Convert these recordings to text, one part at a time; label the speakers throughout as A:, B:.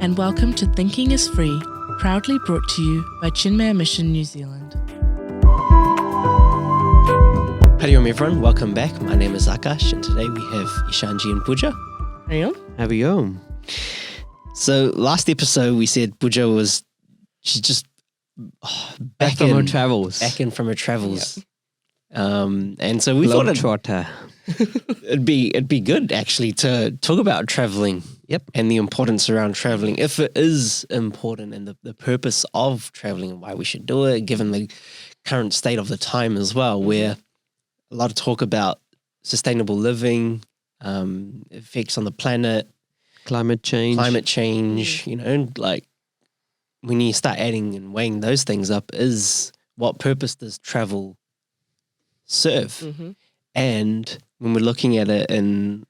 A: and welcome to Thinking is Free, proudly brought to you by Chinmaya Mission New Zealand.
B: Howdy everyone, welcome back. My name is Akash and today we have Ishanji and Pooja.
A: How are you?
B: So last episode we said Pooja she's just
C: back from her travels.
B: Back in from her travels. And so we thought it'd be good actually to talk about traveling.
C: Yep.
B: And the importance around traveling, if it is important, and the purpose of traveling and why we should do it, given the current state of the time as well, where a lot of talk about sustainable living, effects on the planet,
C: climate change,
B: you know, like when you start adding and weighing those things up, is what purpose does travel serve?
A: Mm-hmm.
B: And when we're looking at it in,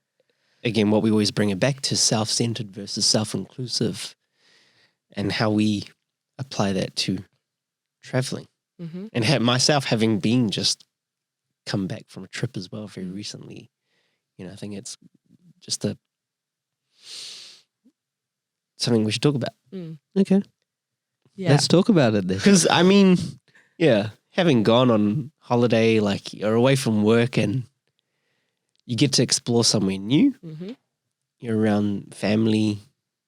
B: again, what we always bring it back to, self-centered versus self-inclusive, and how we apply that to traveling.
A: Mm-hmm.
B: And myself having been just come back from a trip as well very recently, you know, I think it's just something we should talk about.
C: Okay.
A: Yeah.
C: Let's talk about it then.
B: Because, I mean, yeah, having gone on holiday, like you're away from work and you get to explore somewhere new.
A: Mm-hmm.
B: You're around family,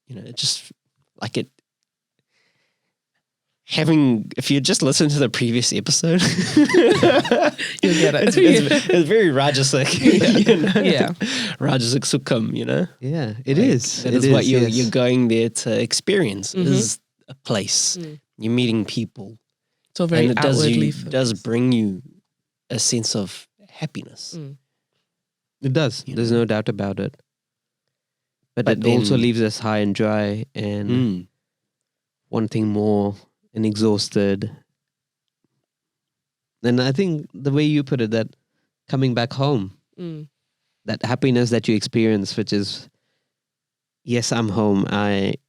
B: you know, it just like it. If you just listen to the previous episode,
A: you'll get it.
B: It's very Rajasic. You know?
A: Yeah.
B: Rajasic Sukham, you know?
C: Yeah, it
B: Like,
C: is.
B: That
C: it
B: is what
C: yes.
B: you're going there to experience,
A: Mhm.
B: is a place. You're meeting people.
A: So very
B: And it
A: outwardly
B: does bring you a sense of happiness.
C: It does.
B: You
C: There's
B: know.
C: no doubt about it. But
B: But
C: it also
B: then-
C: leaves us high and dry and wanting more and exhausted. And I think the way you put it, that coming back home, that happiness that you experience, which is, yes, I'm home.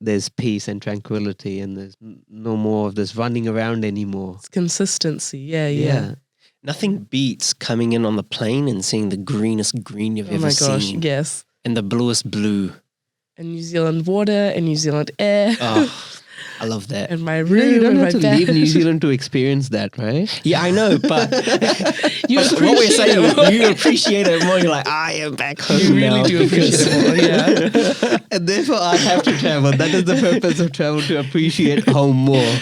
C: There's peace and tranquility, and there's no more of this running around anymore.
A: It's consistency. Yeah.
B: Nothing beats coming in on the plane and seeing the greenest green you've
A: Oh
B: ever
A: my gosh,
B: seen.
A: yes.
B: And the bluest blue.
A: And New Zealand water and New Zealand air.
B: Oh, I love that.
A: And my
C: You
A: room
C: don't
A: and my
C: have to
A: bed.
C: leave New Zealand to experience that, right?
B: Yeah, I know, but
A: You
B: but what we're
A: appreciate
B: saying,
A: it more.
B: you appreciate it more. You're like, I am back home
A: You really
B: now.
A: do appreciate it more, yeah.
C: And therefore I have to travel. That is the purpose of travel, to appreciate home more.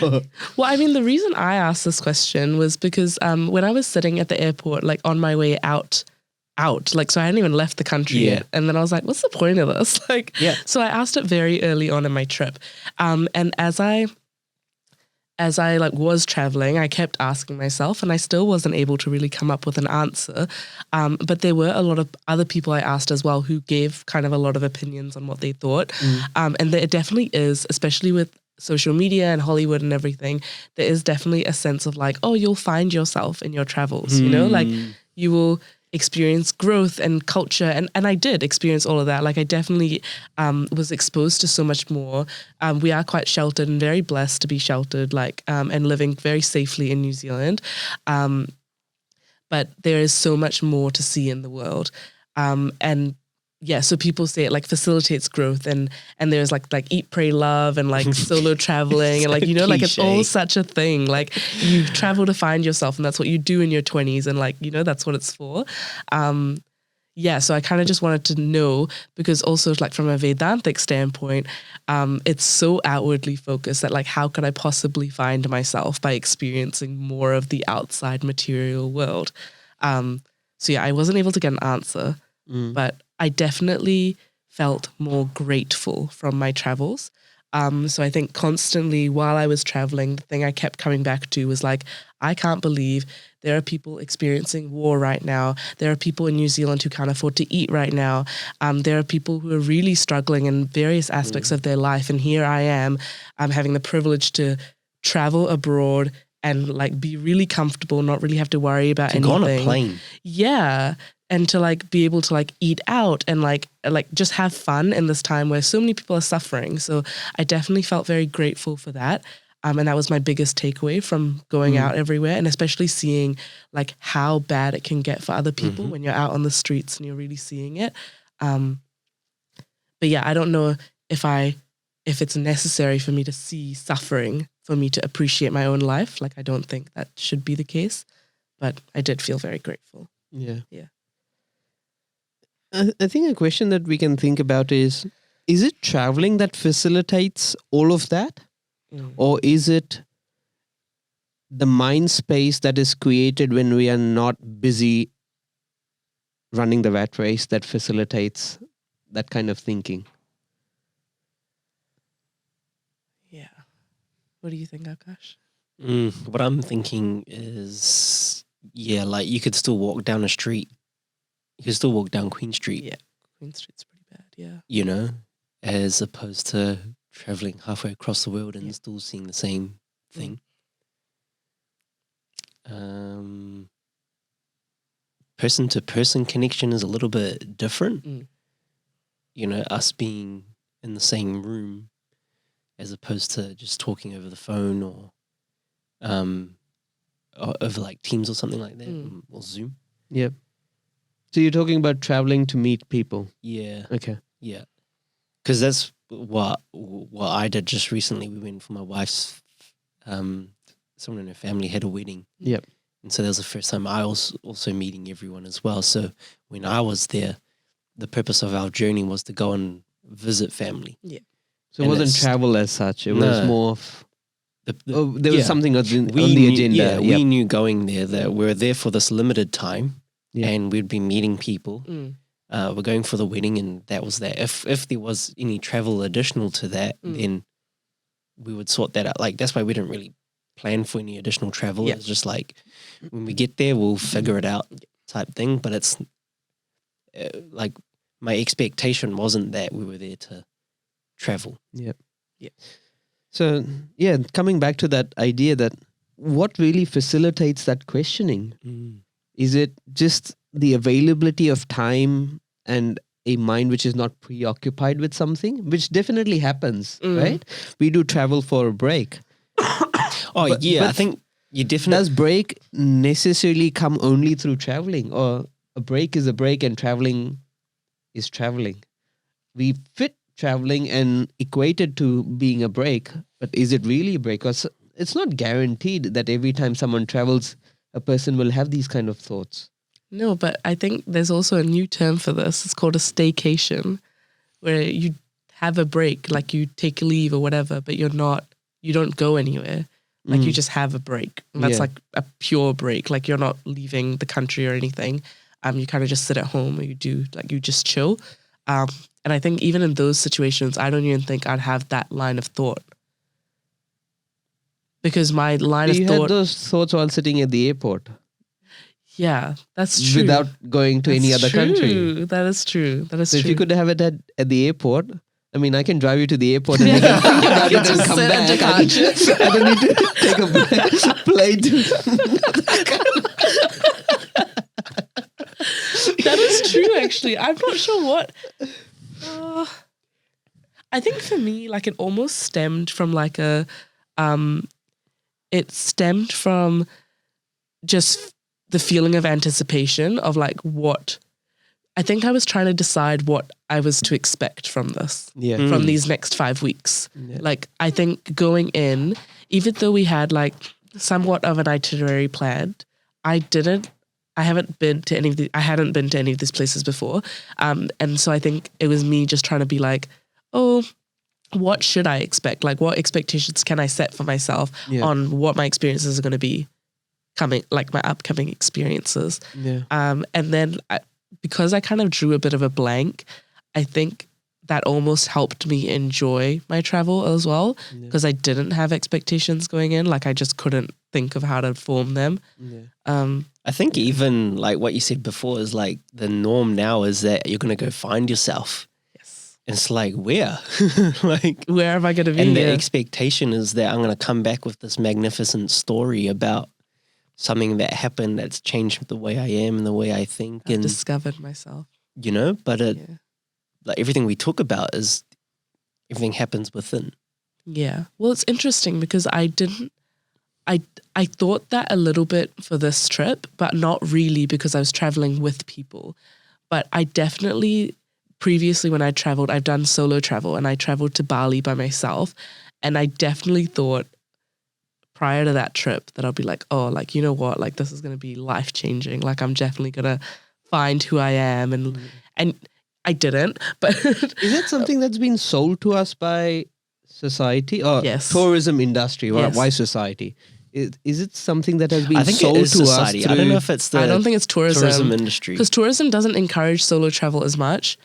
A: Well, I mean, the reason I asked this question was because when I was sitting at the airport, like on my way out, like, so I hadn't even left the country
B: Yeah.
A: yet. And then I was like, what's the point of this? Like,
B: Yeah.
A: So I asked it very early on in my trip. And as I like was traveling, I kept asking myself, and I still wasn't able to really come up with an answer. But there were a lot of other people I asked as well who gave kind of a lot of opinions on what they thought. And there definitely is, especially with social media and Hollywood and everything, there is definitely a sense of like, oh, you'll find yourself in your travels, you know, like you will experience growth and culture. And I did experience all of that. Like I definitely was exposed to so much more. We are quite sheltered and very blessed to be sheltered, like, and living very safely in New Zealand. But there is so much more to see in the world. And yeah, so people say it like facilitates growth, and there's like eat, pray, love, and like solo traveling, and like, you know, like it's all
B: cliche.
A: such a thing. Like you travel to find yourself, and that's what you do in your 20s, and like, you know, that's what it's for. Yeah, so I kind of just wanted to know, because also like from a Vedantic standpoint, it's so outwardly focused that like, how could I possibly find myself by experiencing more of the outside material world? So yeah, I wasn't able to get an answer, but I definitely felt more grateful from my travels. So I think constantly while I was traveling, the thing I kept coming back to was like, I can't believe there are people experiencing war right now. There are people in New Zealand who can't afford to eat right now. There are people who are really struggling in various aspects of their life. And here I am, I'm having the privilege to travel abroad and like be really comfortable, not really have to worry about
B: To
A: anything.
B: go on a plane.
A: Yeah. And to like be able to like eat out and like just have fun in this time where so many people are suffering. So I definitely felt very grateful for that. And that was my biggest takeaway from going out everywhere, and especially seeing like how bad it can get for other people when you're out on the streets and you're really seeing it. But yeah, I don't know if I if it's necessary for me to see suffering for me to appreciate my own life. Like, I don't think that should be the case, but I did feel very grateful.
C: Yeah.
A: Yeah.
C: I think a question that we can think about is it traveling that facilitates all of that? Or is it the mind space that is created when we are not busy running the rat race that facilitates that kind of thinking?
A: Yeah. What do you think, Akash?
B: What I'm thinking is, like you could still walk down a street. You could still walk down Queen Street.
A: Yeah. Queen Street's pretty bad. Yeah.
B: You know, as opposed to traveling halfway across the world and still seeing the same thing. Person to person connection is a little bit different. You know, us being in the same room as opposed to just talking over the phone or over like Teams or something like that, or Zoom.
C: Yep. So you're talking about traveling to meet people.
B: Yeah.
C: Okay.
B: Yeah. Because that's what I did just recently. We went for my wife's, someone in her family had a wedding.
C: Yep.
B: And so that was the first time I was also meeting everyone as well. So when I was there, the purpose of our journey was to go and visit family.
A: Yeah.
C: So it wasn't travel as such. It was more of... there was something on the agenda.
B: Yeah, we knew going there that we're there for this limited time and we'd be meeting people. We're going for the wedding and that was that. If there was any travel additional to that, then we would sort that out. Like, that's why we didn't really plan for any additional travel. It's just like, when we get there, we'll figure it out type thing. But it's like, my expectation wasn't that we were there to travel.
C: Yep. Yeah. So, coming back to that idea that what really facilitates that questioning? Is it just the availability of time and a mind which is not preoccupied with something, which definitely happens, right? We do travel for a break.
B: But I think you definitely...
C: Does break necessarily come only through traveling, or a break is a break and traveling is traveling? We fit traveling and equate it to being a break, but is it really a break? Because it's not guaranteed that every time someone travels, a person will have these kind of thoughts.
A: No, but I think there's also a new term for this. It's called a staycation, where you have a break, like you take leave or whatever, but you don't go anywhere. Like you just have a break. And that's like a pure break. Like you're not leaving the country or anything. You kind of just sit at home or you just chill. And I think even in those situations, I don't even think I'd have that line of thought. Because my line of thought...
C: You had those thoughts while sitting at the airport.
A: Yeah, that's true.
C: Without going to any other country.
A: That is true. That is
C: so
A: true.
C: If you could have it at the airport, I mean, I can drive you to the airport and you can think about it and come back. I don't need to take a plane
A: That is true, actually. I'm not sure what... I think for me, like, it almost stemmed from like a... it stemmed from just the feeling of anticipation of like what... I think I was trying to decide what I was to expect from this, from these next 5 weeks. Yeah. Like, I think going in, even though we had like somewhat of an itinerary planned, I hadn't been to any of these places before. And so I think it was me just trying to be like, oh, what should I expect? Like, what expectations can I set for myself on what my experiences are going to be like my upcoming experiences. Yeah. And then because I kind of drew a bit of a blank, I think that almost helped me enjoy my travel as well, because I didn't have expectations going in. Like, I just couldn't think of how to form them. Yeah.
B: I think even like what you said before is like the norm now is that you're going to go find yourself. Yes. And it's like, where? Like,
A: where am I going to be?
B: And the expectation is that I'm going to come back with this magnificent story about something that happened that's changed the way I am and the way I think.
A: I've discovered myself.
B: You know, but like everything we talk about is everything happens within.
A: Yeah. Well, it's interesting because I thought that a little bit for this trip, but not really because I was traveling with people. But I definitely previously when I traveled, I've done solo travel and I traveled to Bali by myself. And I definitely thought prior to that trip that I'll be like, oh, like, you know what, like this is going to be life changing. Like I'm definitely going to find who I am. And I didn't, but
C: Is that something that's been sold to us by society or
A: Yes.
C: tourism industry?
A: Yes.
C: Why society? Is it something that has been
B: I think
C: sold
B: it is
C: to
B: society.
C: us?
B: I don't know if it's the
A: I don't think it's
B: tourism industry.
A: because tourism doesn't encourage solo travel as much.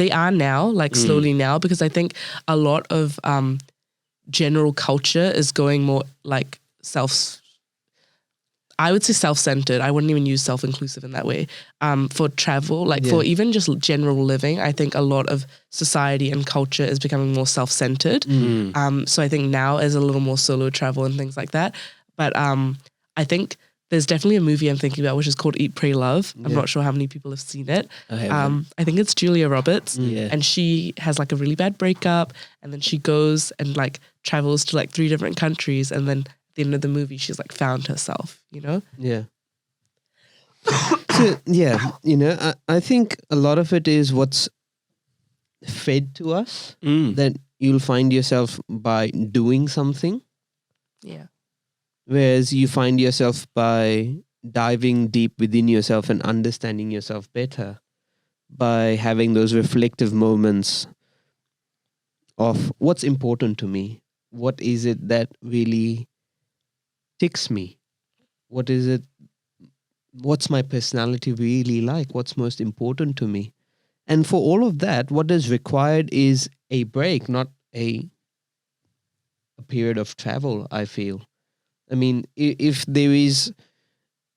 A: They are now, like slowly now, because I think a lot of general culture is going more like I would say self-centered. I wouldn't even use self-inclusive in that way. For travel, like for even just general living, I think a lot of society and culture is becoming more self-centered. So I think now is a little more solo travel and things like that. But I think there's definitely a movie I'm thinking about which is called Eat, Pray, Love. I'm not sure how many people have seen it.
B: I haven't.
A: I think it's Julia Roberts,
B: Yeah.
A: and she has like a really bad breakup, and then she goes and like travels to like 3 different countries, and then at the end of the movie she's like found herself, you know?
C: Yeah. So, yeah, you know, I think a lot of it is what's fed to us, that you'll find yourself by doing something,
A: Yeah.
C: whereas you find yourself by diving deep within yourself and understanding yourself better, by having those reflective moments of what's important to me. What is it that really ticks me? What is it? What's my personality really like? What's most important to me? And for all of that, what is required is a break, not a period of travel, I feel. I mean, if there is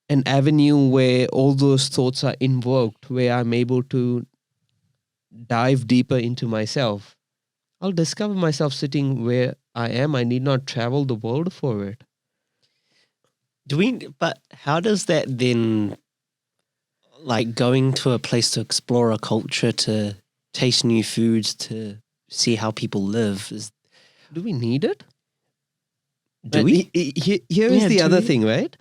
C: an avenue where all those thoughts are invoked, where I'm able to dive deeper into myself, I'll discover myself sitting where I am. I need not travel the world for it.
B: But how does that then, like going to a place to explore a culture, to taste new foods, to see how people live,
C: Do we need it?
B: do we?
C: Here is
A: Yeah,
C: the
A: do
C: other
A: we?
C: thing, right?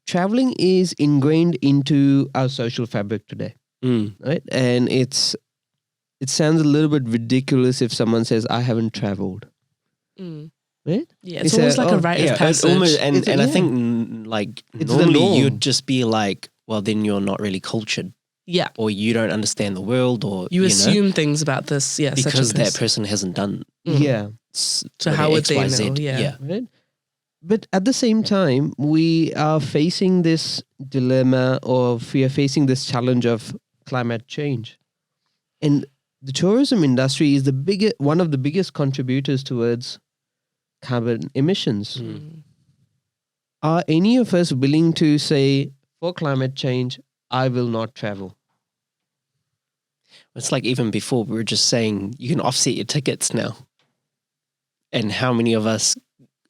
C: Traveling is ingrained into our social fabric today, right? And it sounds a little bit ridiculous if someone says, I haven't traveled,
A: Mm.
C: right?
A: Yeah, it's
C: It's
A: almost like a
C: oh,
A: rite
B: Yeah,
A: of passage.
B: and I
C: yeah.
B: think like
C: It's the
B: normally
C: norm.
B: you'd just be like, well, then you're not really cultured,
A: Yeah.
B: or you don't understand the world, or
A: You
B: know,
A: assume things about this, yeah,
B: because
A: such a
B: that person hasn't done.
C: Yeah.
A: So how would they know? Yeah.
C: Right? But at the same time, we are facing this dilemma, or we are facing this challenge of climate change. And the tourism industry is one of the biggest contributors towards carbon emissions.
A: Mm.
C: Are any of us willing to say, for climate change, I will not travel?
B: It's like even before we were just saying you can offset your tickets now, and how many of us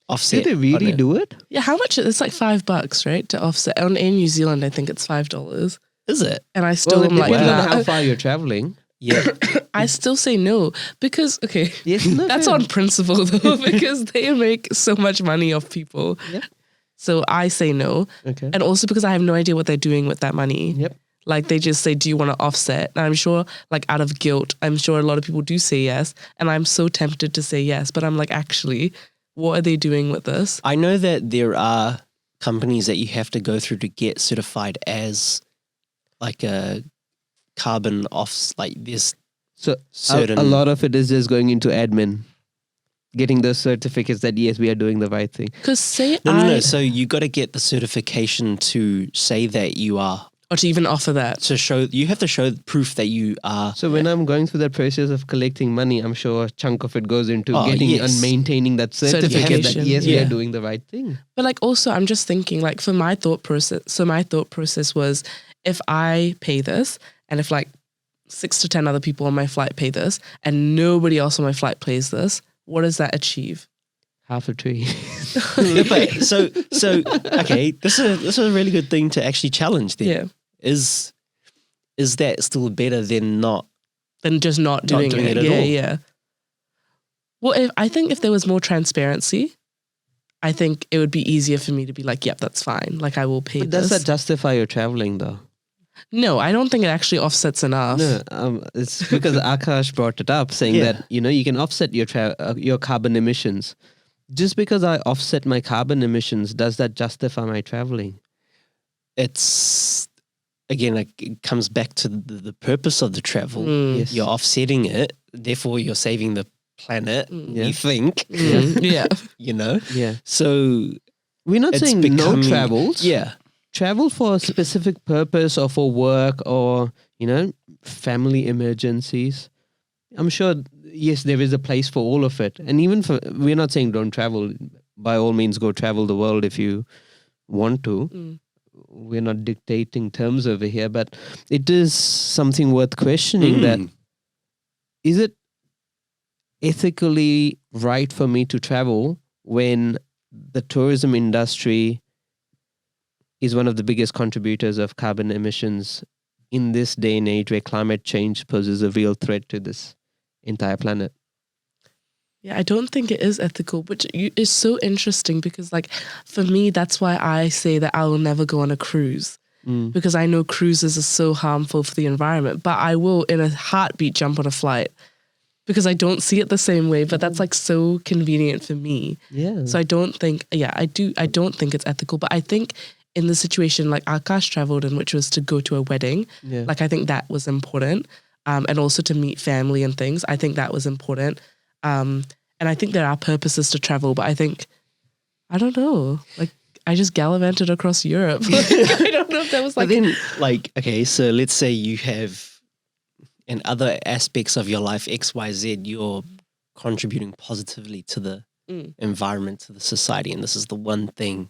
B: offset?
C: Do they really
B: on it?
C: do it?
A: Yeah, how much? It's like $5, right? To offset. On in New Zealand, I think it's $5.
B: Is it?
A: And I still
C: Well, it
A: am like,
C: depends on
A: nah.
C: how far you're traveling.
B: Yeah.
A: I still say no because, okay,
C: Yes, no,
A: that's
C: fair.
A: on principle though, because they make so much money off people.
C: Yep.
A: So I say no.
C: Okay.
A: And also because I have no idea what they're doing with that money.
C: Yep.
A: Like they just say, do you want to offset? And I'm sure like out of guilt, I'm sure a lot of people do say yes. And I'm so tempted to say yes. But I'm like, actually, what are they doing with this?
B: I know that there are companies that you have to go through to get certified as like a carbon off, like this
C: So
B: certain.
C: a lot of it is just going into admin, getting those certificates that yes, we are doing the right thing.
A: Because say
B: No. So you got to get the certification to say that you are.
A: or to even offer that.
B: To show, you have to show proof that you are.
C: So when I'm going through that process of collecting money, I'm sure a chunk of it goes into
B: Oh,
C: getting
B: yes.
C: and maintaining that certificate that
A: Certification.
C: yes, we
B: Yeah.
C: are doing the right thing.
A: But like also I'm just thinking like for my thought process. So my thought process was if I pay this and if like 6 to 10 other people on my flight pay this and nobody else on my flight pays this, what does that achieve?
C: Half a tree.
B: But so okay. This is a really good thing to actually challenge. Then
A: Yeah.
B: is that still better than not?
A: Than just not doing,
B: doing
A: it.
B: it at
A: Yeah,
B: all.
A: yeah. Well, I think if there was more transparency, I think it would be easier for me to be like, yep, that's fine. Like I will pay
C: But
A: this.
C: does that justify your traveling though?
A: No, I don't think it actually offsets enough.
C: No, it's because Akash brought it up, saying
B: Yeah.
C: that you can offset your carbon emissions. Just because I offset my carbon emissions, does that justify my traveling?
B: It's again, like, it comes back to the purpose of the travel.
C: Yes.
B: You're offsetting it, therefore you're saving the planet.
C: Yeah.
B: You think,
A: Yeah.
B: you know.
C: Yeah,
B: So
C: we're not
B: it's
C: saying no
B: becoming-
C: travels.
B: yeah,
C: Travel for a specific purpose or for work or family emergencies. I'm sure, yes, there is a place for all of it. And even for, we're not saying don't travel. By all means, go travel the world if you want to.
A: Mm.
C: We're not dictating terms over here, but it is something worth questioning that is it ethically right for me to travel when the tourism industry is one of the biggest contributors of carbon emissions in this day and age where climate change poses a real threat to this entire planet?
A: Yeah, I don't think it is ethical, which is so interesting because, like, for me, that's why I say that I will never go on a cruise because I know cruises are so harmful for the environment. But I will, in a heartbeat, jump on a flight because I don't see it the same way. But that's like so convenient for me.
C: Yeah.
A: So I don't think, I don't think it's ethical. But I think in the situation like Akash traveled in, which was to go to a wedding,
C: Yeah.
A: like I think that was important, and also to meet family and things. I think that was important. And I think there are purposes to travel, but I think, I don't know, like I just gallivanted across Europe. I don't know if that was
B: but
A: like,
B: then, like, okay, so let's say you have in other aspects of your life, X, Y, Z, you're contributing positively to the environment, to the society, and this is the one thing,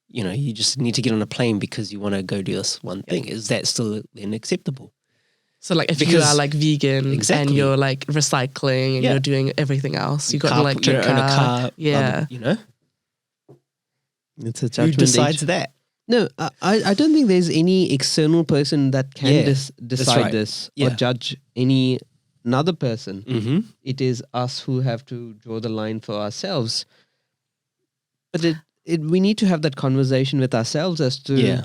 B: you just need to get on a plane because you want to go do this one thing. Is that still then acceptable?
A: so like if you
B: because-
A: are like vegan and
B: Exactly.
A: you're like recycling and
B: Yeah.
A: you're doing everything else, you got an
B: Carpool-
A: electric
B: you own
A: car.
B: a car,
A: Yeah.
C: It's a
B: Who
C: judgment.
B: decides that?
C: No, I don't think there's any external person that can
B: Yeah,
C: decide
B: right.
C: this or
B: Yeah.
C: judge another person.
B: Mm-hmm.
C: It is us who have to draw the line for ourselves. But we need to have that conversation with ourselves as to
B: Yeah.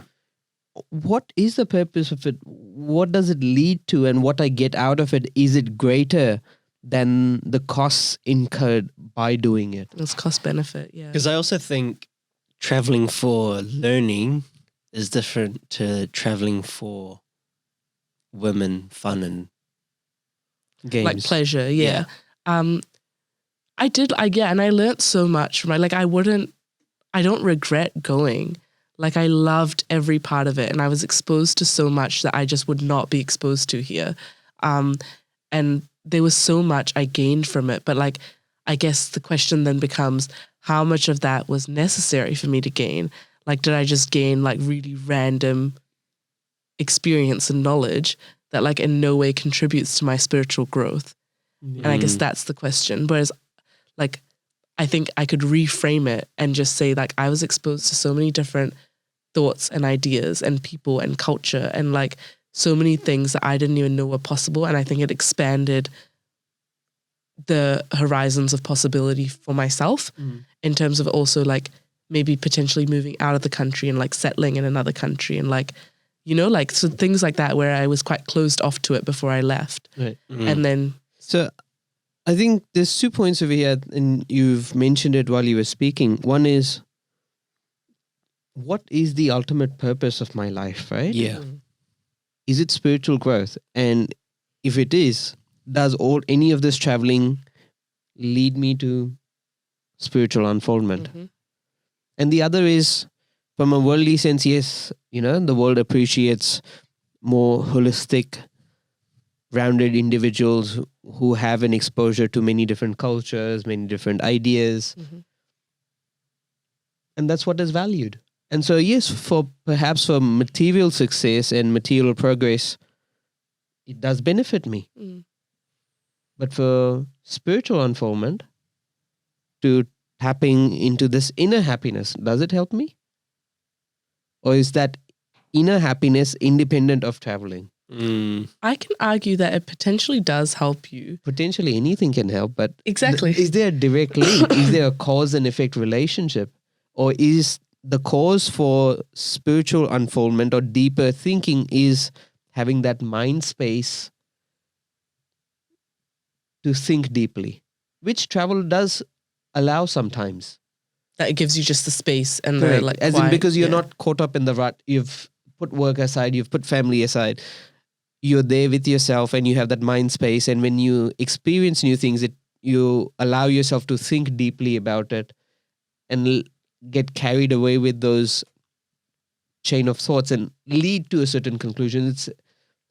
C: what is the purpose of it? What does it lead to? And what I get out of it, is it greater than the costs incurred by doing it?
A: It's cost benefit. Yeah.
B: Because I also think traveling for learning is different to traveling for women, fun, and
C: Games.
A: Like pleasure. Yeah. I did, and I learned so much from it. Like I don't regret going. Like I loved every part of it and I was exposed to so much that I just would not be exposed to here. And there was so much I gained from it. But like, I guess the question then becomes how much of that was necessary for me to gain? Like, did I just gain like really random experience and knowledge that like in no way contributes to my spiritual growth? And I guess that's the question. Whereas like, I think I could reframe it and just say like, I was exposed to so many different thoughts and ideas and people and culture and like so many things that I didn't even know were possible. And I think it expanded the horizons of possibility for myself in terms of also like maybe potentially moving out of the country and like settling in another country and like, like so things like that where I was quite closed off to it before I left.
C: Right.
A: And then
C: So I think there's 2 points over here, and you've mentioned it while you were speaking. One is, what is the ultimate purpose of my life, right?
B: yeah.
C: Is it spiritual growth? And if it is, does any of this traveling lead me to spiritual unfoldment? And the other is, from a worldly sense, yes, the world appreciates more holistic, rounded individuals who have an exposure to many different cultures, many different ideas. And that's what is valued. And so, yes, perhaps for material success and material progress, it does benefit me. But for spiritual unfoldment, to tapping into this inner happiness, does it help me? Or is that inner happiness independent of traveling?
A: I can argue that it potentially does help you.
C: Potentially anything can help, but
A: Exactly.
C: is there a direct link? Is there a cause and effect relationship? Or is the cause for spiritual unfoldment or deeper thinking is having that mind space to think deeply, which travel does allow sometimes.
A: That it gives you just the space and
C: Correct.
A: the like
C: As in,
A: quiet,
C: because you're
A: yeah.
C: not caught up in the rut. You've put work aside, you've put family aside. You're there with yourself and you have that mind space. And when you experience new things, you allow yourself to think deeply about it and get carried away with those chain of thoughts and lead to a certain conclusion. It's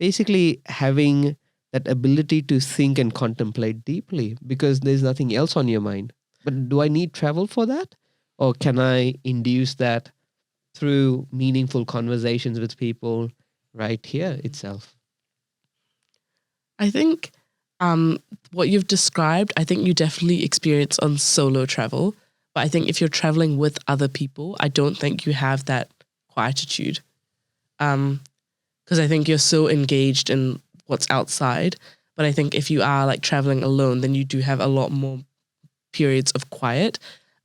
C: basically having that ability to think and contemplate deeply because there's nothing else on your mind. But do I need travel for that? Or can I induce that through meaningful conversations with people right here itself?
A: I think what you've described, I think you definitely experience on solo travel. But I think if you're traveling with other people, I don't think you have that quietude. Because I think you're so engaged in what's outside. But I think if you are like traveling alone, then you do have a lot more periods of quiet.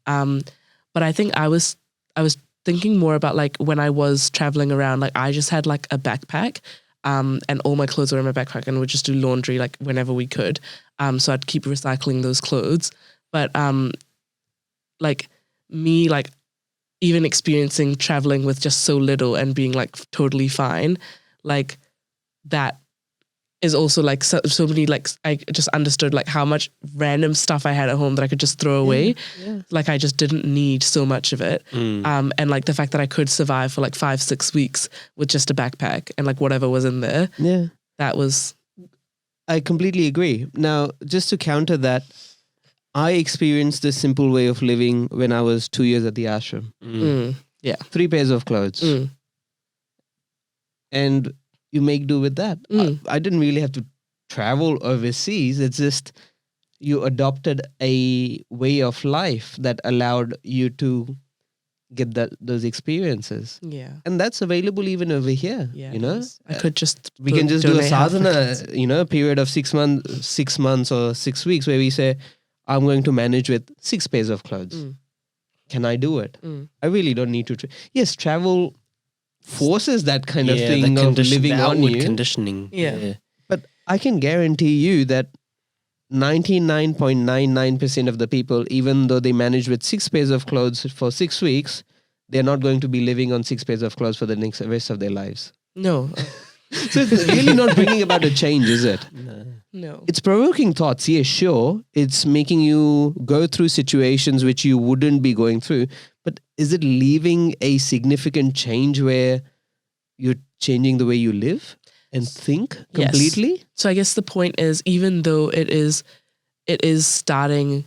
A: But I think I was thinking more about like when I was traveling around, like I just had like a backpack. And all my clothes were in my backpack and would just do laundry like whenever we could. So I'd keep recycling those clothes. But like me, like even experiencing traveling with just so little and being like totally fine, like that is also like so many, like I just understood like how much random stuff I had at home that I could just throw away.
C: Yeah.
A: Like I just didn't need so much of it. And like the fact that I could survive for like 5-6 weeks with just a backpack and like whatever was in there,
C: Yeah.
A: that was,
C: I completely agree. Now, just to counter that, I experienced this simple way of living when I was 2 years at the ashram. 3 pairs of clothes. And you make do with that. I didn't really have to travel overseas. It's just you adopted a way of life that allowed you to get those experiences.
A: yeah.
C: And that's available even over here,
A: Yeah,
C: you know?
A: it is. I could just
C: We can just do a
A: donate half my
C: sadhana,
A: clothes.
C: you know, a period of 6 months or 6 weeks where we say, I'm going to manage with 6 pairs of clothes. Can I do it? I really don't need to. Yes, travel forces that kind of thing of living
B: the
C: on
B: outward
C: you.
B: conditioning.
A: Yeah.
C: But I can guarantee you that 99.99% of the people, even though they manage with 6 pairs of clothes for 6 weeks, they're not going to be living on 6 pairs of clothes for the rest of their lives.
A: No.
C: So it's really not bringing about a change, is it?
A: No.
C: It's provoking thoughts, yes, sure. It's making you go through situations which you wouldn't be going through. But is it leaving a significant change where you're changing the way you live and think
A: Yes.
C: completely?
A: So I guess the point is, even though it is starting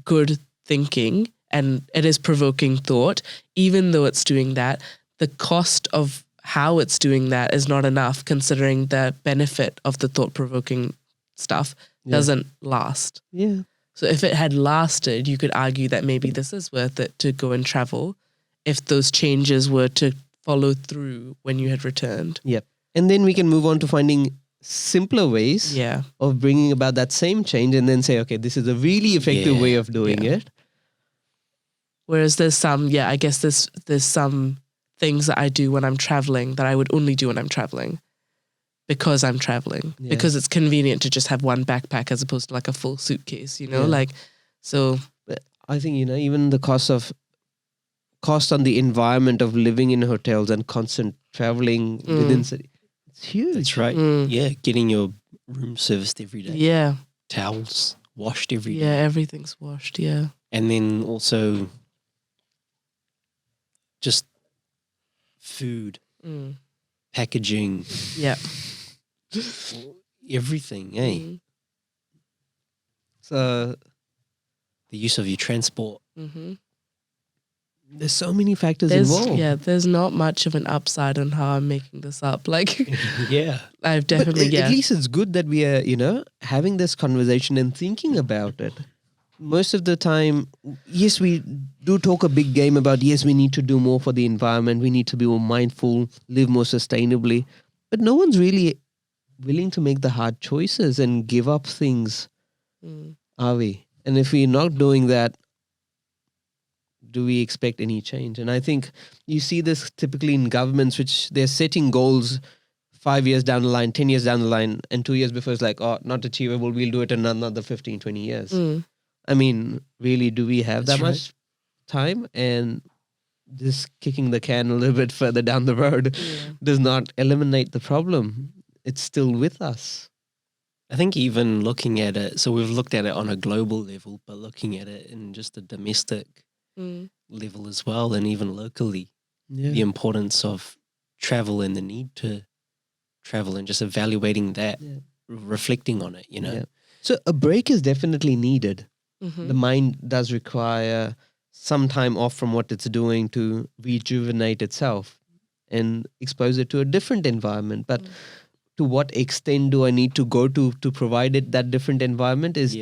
A: good thinking and it is provoking thought, even though it's doing that, the cost of how it's doing that is not enough considering the benefit of the thought-provoking stuff doesn't last.
C: Yeah.
A: So if it had lasted, you could argue that maybe this is worth it to go and travel if those changes were to follow through when you had returned.
C: Yep. And then we can move on to finding simpler ways
A: Yeah.
C: of bringing about that same change and then say, okay, this is a really effective way of doing it.
A: Whereas there's some, I guess there's some things that I do when I'm traveling that I would only do when I'm traveling because I'm traveling.
C: Yeah.
A: Because it's convenient to just have one backpack as opposed to like a full suitcase, you know?
C: Yeah.
A: Like, so...
C: But I think, you know, even the cost on the environment of living in hotels and constant traveling within city, it's huge.
B: That's right. Yeah, getting your room serviced every day.
A: Yeah.
B: Towels washed every day.
A: Yeah, everything's washed, yeah.
B: And then also just food, packaging,
A: Yeah.
B: everything, eh?
C: So
B: The use of your transport.
C: there's so many factors involved.
A: Yeah, there's not much of an upside on how I'm making this up. Like,
B: Yeah.
A: I've definitely,
C: But at least it's good that we are, you know, having this conversation and thinking about it. Most of the time, yes, we do talk a big game about, yes, we need to do more for the environment. We need to be more mindful, live more sustainably. But no one's really willing to make the hard choices and give up things, are we? And if we're not doing that, do we expect any change? And I think you see this typically in governments, which they're setting goals 5 years down the line, 10 years down the line, and 2 years before it's like, oh, not achievable. We'll do it in another 15, 20 years. I mean, really, do we have
B: That's
C: that much time? And just kicking the can a little bit further down the road does not eliminate the problem. It's still with us.
B: I think even looking at it, so we've looked at it on a global level, but looking at it in just a domestic level as well, and even locally, the importance of travel and the need to travel and just evaluating that, reflecting on it, you know.
C: So a break is definitely needed.
A: Mm-hmm.
C: The mind does require some time off from what it's doing to rejuvenate itself and expose it to a different environment. But to what extent do I need to go to provide it that different environment is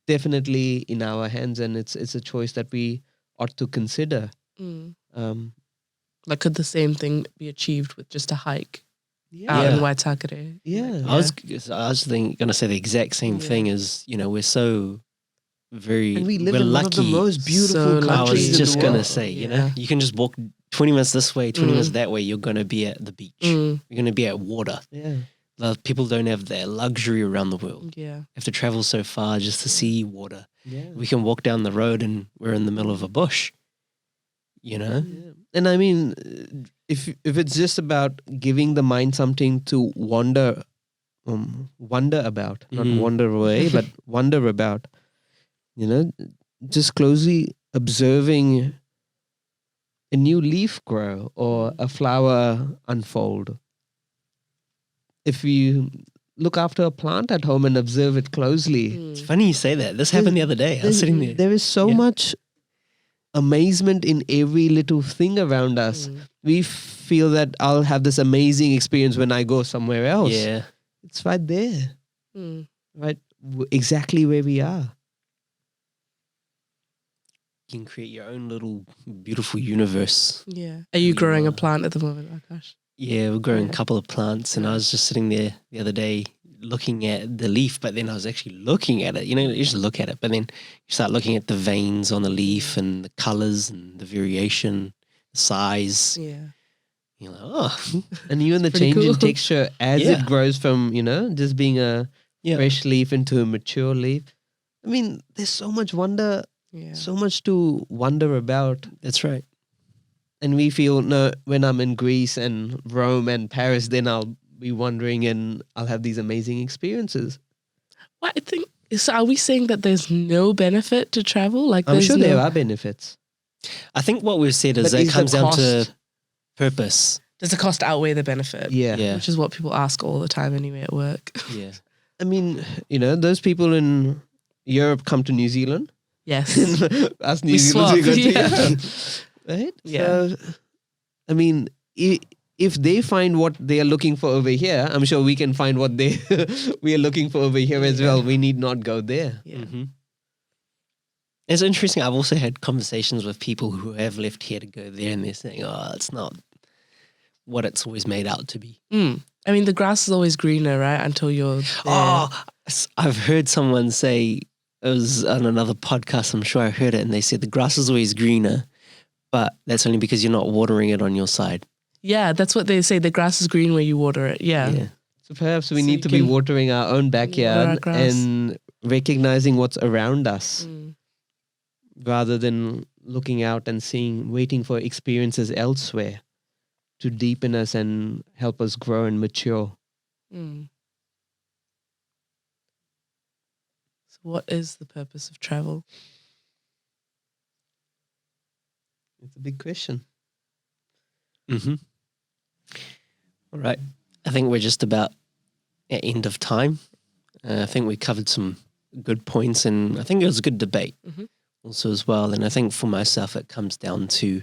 C: definitely in our hands, and it's a choice that we ought to consider.
A: Like, could the same thing be achieved with just a hike out in Waitakere?
B: I was going to say the exact same thing. Is, you know, we're so very,
C: and we live
B: we're
C: in
B: lucky.
C: one of the most beautiful
A: So
B: I
C: countries
B: was just
C: in the
B: going to
C: world.
B: say, you know, you can just walk 20 minutes this way, 20 minutes that way. You're going to be at the beach. You're going to be at water. People don't have that luxury around the world. Have to travel so far just to see water. We can walk down the road and we're in the middle of a bush, you know?
C: And I mean, if it's just about giving the mind something to wonder about, not wander away, but wonder about, you know, just closely observing a new leaf grow or a flower unfold. If you look after a plant at home and observe it closely.
B: It's funny you say that. This happened the other day. I was sitting there.
C: There is so much amazement in every little thing around us. We feel that I'll have this amazing experience when I go somewhere else.
B: Yeah.
C: It's right there. Right exactly where we are.
B: You can create your own little beautiful universe.
A: Are you growing a plant at the moment, Akash?
B: Yeah, we're growing a couple of plants, and I was just sitting there the other day looking at the leaf, but then I was actually looking at it. You know, you just look at it, but then you start looking at the veins on the leaf and the colors and the variation, the size. You're like, oh.
C: And even the change in texture as it grows from, you know, just being a fresh leaf into a mature leaf. I mean, there's so much wonder, so much to wonder about.
B: That's right.
C: And we feel, no, when I'm in Greece and Rome and Paris, then I'll be wandering and I'll have these amazing experiences.
A: Well, I think, so are we saying that there's no benefit to travel? Like,
C: I'm sure there are benefits.
B: I think what we've said is that it comes down to purpose.
A: Does the cost outweigh the benefit?
C: Yeah.
A: Which is what people ask all the time anyway at work.
B: Yeah.
C: I mean, you know, those people in Europe come to New Zealand.
A: Yes.
C: Us New Zealanders, we go to Europe. Right?
A: Yeah.
C: So, I mean, if they find what they are looking for over here, I'm sure we can find what we are looking for over here as well. We need not go there.
B: It's interesting. I've also had conversations with people who have left here to go there, and they're saying, oh, it's not what it's always made out to be.
A: I mean, the grass is always greener, right? Until you're there.
B: Oh, I've heard someone say, it was on another podcast, I'm sure I heard it, and they said the grass is always greener, but that's only because you're not watering it on your side.
A: Yeah, that's what they say. The grass is green where you water it. Yeah.
C: So perhaps we need to be watering our own backyard and recognizing what's around us rather than looking out and waiting for experiences elsewhere to deepen us and help us grow and mature.
A: So what is the purpose of travel?
C: It's a big question.
B: All right. I think we're just about at end of time. I think we covered some good points, and I think it was a good debate also as well. And I think for myself, it comes down to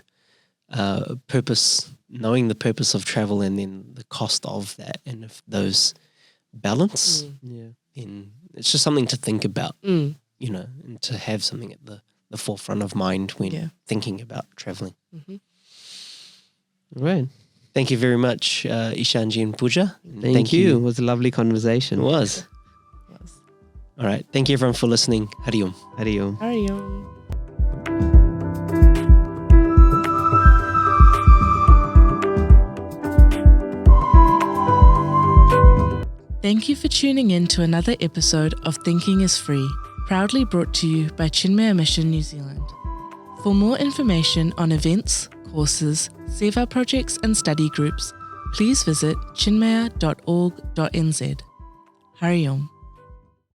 B: purpose, knowing the purpose of travel and then the cost of that. And if those balance, then it's just something to think about, you know, and to have something at the forefront of mind when thinking about traveling.
C: Right.
B: Thank you very much, Ishanji and Pooja.
C: Thank you. It was a lovely conversation.
B: It was. All right. Thank you everyone for listening. Hariom.
C: Hariom.
A: Hariom. Thank you for tuning in to another episode of Thinking is Free, proudly brought to you by Chinmaya Mission New Zealand. For more information on events, courses, Seva projects and study groups, please visit chinmaya.org.nz. Hari Om.